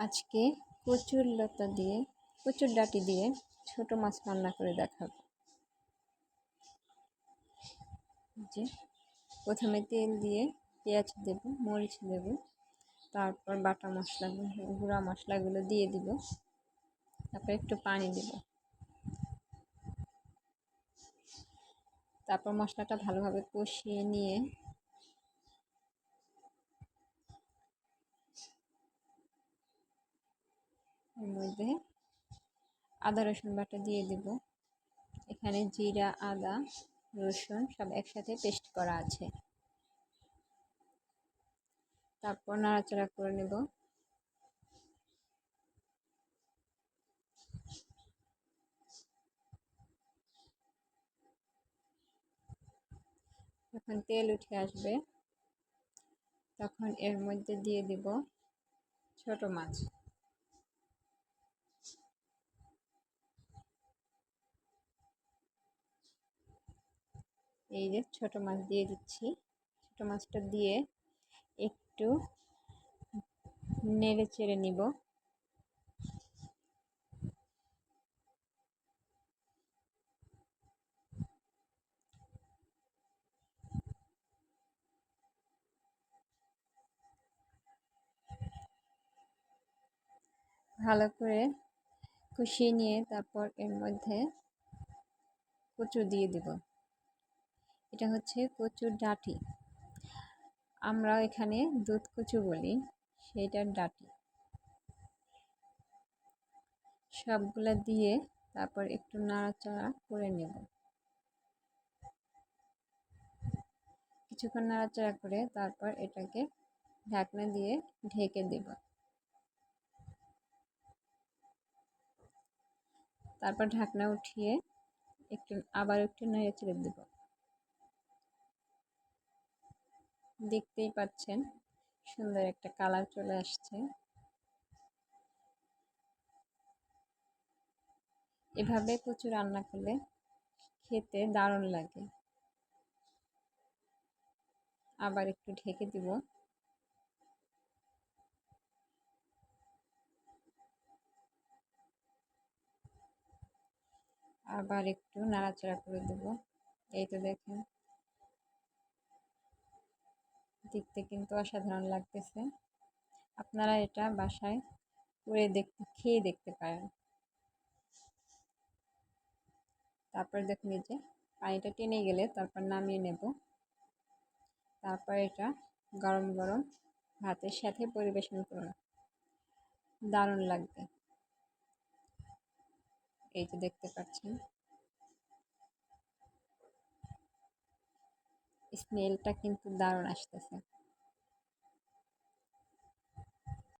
আজকে কচুর লতা দিয়ে কচুর ডাঁটি দিয়ে ছোট মাছ রান্না করে দেখাবো। যে প্রথমে তেল দিয়ে পেঁয়াজ দেব, মরিচ দেব, তারপর বাটা মশলাগুলো, গুঁড়া মশলাগুলো দিয়ে দিব, তারপর একটু পানি দেব, তারপর মশলাটা ভালোভাবে কষিয়ে নিয়ে এর মধ্যে আদা রসুন বাটা দিয়ে দেব। এখানে জিরা, আদা, রসুন সব একসাথে পেস্ট করা আছে। তারপর নাড়াচাড়া করে নেব। যখন তেল উঠে আসবে তখন এর মধ্যে দিয়ে দিব ছোট মাছ। এই যে ছোট মাছ দিয়ে দিচ্ছি। ছোট মাছটা দিয়ে একটু নেড়ে চেড়ে নিব। ভালো করে কষিয়ে নিয়ে তারপর এর মধ্যে কচু দিয়ে দিব। এটা হচ্ছে কচুর ডাঁটি, আমরা এখানে দুধ কচু বলি, সেইটার ডাঁটি। সবগুলা দিয়ে তারপর একটু নাড়াচাড়া করে নেব। কিছুক্ষণ নাড়াচাড়া করে তারপর এটাকে ঢাকনা দিয়ে ঢেকে দেব। তারপর ঢাকনা উঠিয়ে আবার একটু নেড়ে চেড়ে দেব। দেখতেই পাচ্ছেন সুন্দর একটা কালার চলে আসছে। এভাবে কচু রান্না করলে খেতে দারুণ লাগে। আবার একটু ঢেকে দিব। আবার একটু নাড়াচাড়া করে দেব। এই তো দেখেন, দেখতে কিন্তু অসাধারণ লাগতেছে। আপনারা এটা বাসায় করে খেয়ে দেখতে পারেন। তারপর দেখুন এই যে পানিটা টেনে গেলে তারপর নামিয়ে নেব। তারপর এটা গরম গরম ভাতের সাথে পরিবেশন করুন, দারুণ লাগবে। এই যে দেখতে পাচ্ছেন, স্মেলটা কিন্তু দারুণ আসতেছে।